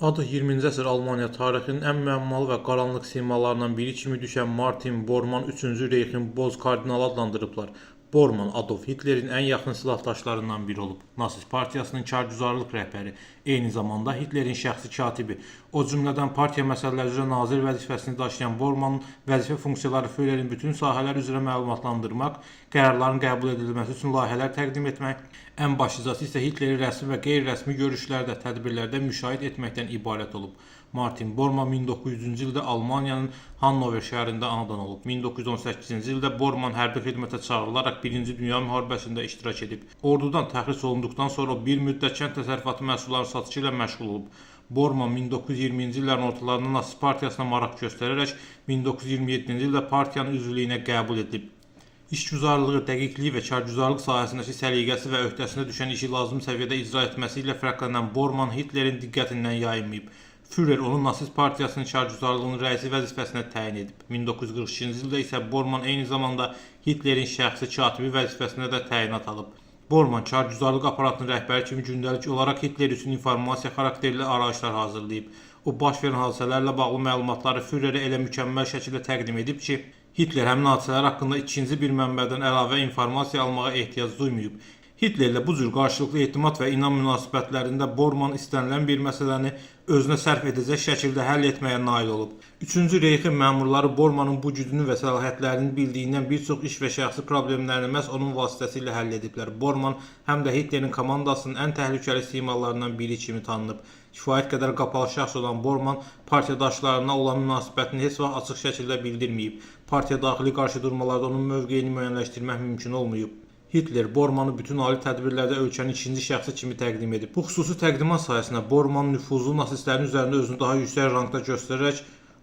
Adı 20-ci əsr Almaniya tarixinin ən müəmmalı və qaranlıq simalarından biri kimi düşən Martin Bormann 3-cü Reyxin boz kardinalı adlandırıblar. Bormann Adolf Hitlerin ən yaxın silahdaşlarından biri olub. Nasist partiyasının kargüzarlıq rəhbəri, eyni zamanda Hitlerin şəxsi katibi. O cümlədən partiya məsələləri üzrə nazir vəzifəsini daşıyan Bormannın vəzifə funksiyaları Führerin bütün sahələr üzrə məlumatlandırmaq, qərarların qəbul edilməsi üçün layihələr təqdim etmək, ən başlıcası isə Hitleri rəsmi və qeyri-rəsmi görüşlərdə, tədbirlərdə müşahidə etməkdən ibarət olub. Martin Bormann 1900-cü ildə Almaniyanın Hannover şəhərində anadan olub. 1918-ci ildə Bormann hərbi xidmətə çağırılaraq 1-ci Dünya müharibəsində iştirak edib. Ordudan təxris olunduqdan sonra o bir müddət kənd təsərrüfatı məhsulları satışı ilə məşğul olub. Bormann 1920-ci illərin ortalarında Nasist partiyasına maraq göstərərək 1927-ci ildə partiyanın üzvlüyünə qəbul edilib. İşgüzarlığı, dəqiqliyi və kargüzarlıq sahəsindəki səliqəsi və öhdəsinə düşən işi lazım səviyyədə icra etməsi ilə fərqlənən Bormann Hitlerin diqqətindən yayınmayıb. Führer onu Nasist partiyasının kargüzarlığının rəisi vəzifəsinə təyin edib. 1942-ci ildə isə Bormann eyni zamanda Hitlerin şəxsi katibi vəzifəsinə də təyinat alıb. Bormann kargüzarlıq aparatının rəhbəri kimi gündəlik olaraq Hitler üçün informasiya xarakterli arayışlar hazırlayıb. O baş verən hadisələrlə bağlı məlumatları Führerə elə mükəmməl şəkildə təqdim edib ki, Hitler həmin hadisələr haqqında ikinci bir mənbədən əlavə informasiya almağa ehtiyac duymayıb. Hitlerlə bu cür qarşılıqlı etimad və inam münasibətlərində Bormann istənilən bir məsələni özünə sərf edəcək şəkildə həll etməyə nail olub. 3-cü Reyxin məmurları Bormannın bu gücünü və səlahiyyətlərini bildiyindən bir çox iş və şəxsi problemlərini məhz onun vasitəsilə həll ediblər. Bormann həm də Hitlerin komandasının ən təhlükəli simalarından biri kimi tanınıb. Kifayət qədər qapalı şəxs olan Bormann partiyadaşlarına olan münasibətini heç vaxt açıq şəkildə bildirməyib. Partiya daxili qarşıdurmalarda onun mövqeyini müəyyənləşdirmək mümkün olmayıb. Hitler Bormannı bütün ali tədbirlərdə ölkənin ikinci şəxsi kimi təqdim edib. Bu xüsusi təqdimat sayəsində Bormann nüfuzlu nasistlərin üzərində özünü daha yüksək rangda göstərərək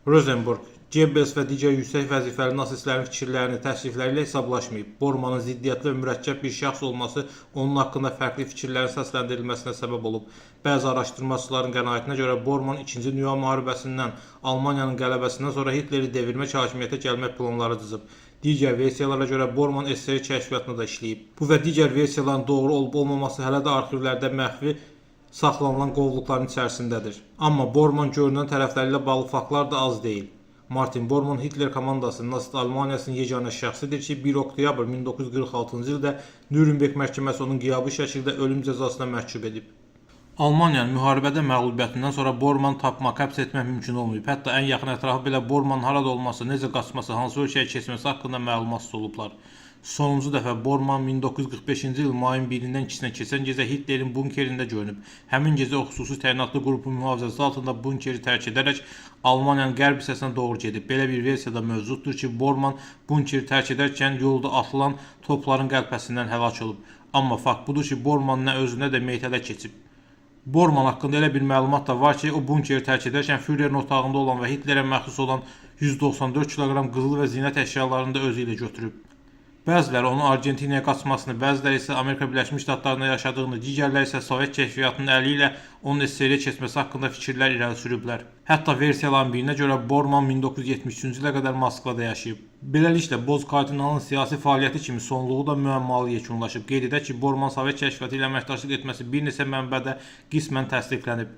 Rosenberg, Goebbels və digər yüksək vəzifəli nasistlərin fikirlərini, təklifləri ilə hesablaşmayıb. Bormannın ziddiyyətli və mürəkkəb bir şəxs olması onun haqqında fərqli fikirlərin səsləndirilməsinə səbəb olub. Bəzi araşdırmacıların qənaətinə görə Bormann 2-ci Dünya müharibəsindən Almaniyanın qələbəsindən sonra Hitleri devirmək hakimiyyətə gəlmək planları cızıb. Digər versiyalara görə Bormann SSR kəşfiyyatında da işləyib. Bu və digər versiyaların doğru olub-olmaması hələ də arxivlərdə məxfi saxlanılan qovluqların içərisindədir. Amma Bormann görünən tərəfləri ilə bağlı faktlar da az deyil. Martin Bormann Hitler komandasının Nasist Almaniyasının yeganə şəxsidir ki, 1 oktyabr 1946-cı ildə Nürnberg məhkəməsi onun qiyabi şəkildə ölüm cəzasına məhkum edib. Almaniyanın müharibədə məğlubiyyətindən sonra Bormann tapmaq, həbs etmək mümkün olmayıb. Hətta ən yaxın ətrafı belə Bormann harada olması, necə qaçması, hansı ölkəyə keçməsi haqqında məlumatsız olublar. Sonuncu dəfə Bormann 1945-ci il mayın 1-dən 2-sinə keçən gecə Hitlerin bunkerində görünüb. Həmin gecə o xüsusi təyinatlı qrupun mühafizəsi altında bunkeri tərk edərək Almaniyanın qərb hissəsinə doğru gedib. Belə bir versiyada mövcuddur ki, Bormann bunkeri tərk edərkən yolda atılan topların qəlpəsindən həlak olub. Amma fakt budur ki, Bormann nə özü, nə də meytədə keçib. Bormann haqqında elə bir məlumat da var ki, o bunkeri tərk edərkən Führerin otağında olan və Hitlerə məxsus olan 194 kiloqram qızıl və zinət əşyalarını da özü ilə götürüb. Bəziləri onun Argentinaya qaçmasını, bəziləri isə Amerika Birləşmiş Ştatlarında yaşadığını, digərləri isə Sovet kəşfiyyatının əli ilə onun SSR-yə keçməsi haqqında fikirlər irəli sürüblər. Hətta versiyaların birinə görə Bormann 1973-cü ilə qədər Moskvada yaşayıb. Beləliklə, boz kardinalın siyasi fəaliyyəti kimi sonluğu da müəmmalı yekunlaşıb. Qeyd edək ki, Bormann Sovet kəşfiyyatı ilə əməkdaşlıq etməsi bir neçə mənbədə qismən təsdiqlənib.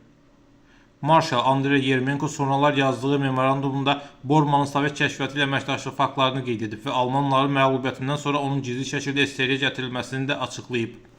Marshal Andrey Yermenko sonralar yazdığı memorandumunda Bormannın Sovet kəşfiyyatı ilə əməkdaşlıq faktlarını qeyd edib və Almanların məğlubiyyətindən sonra onun gizli şəkildə SSR-yə gətirilməsini də açıqlayıb.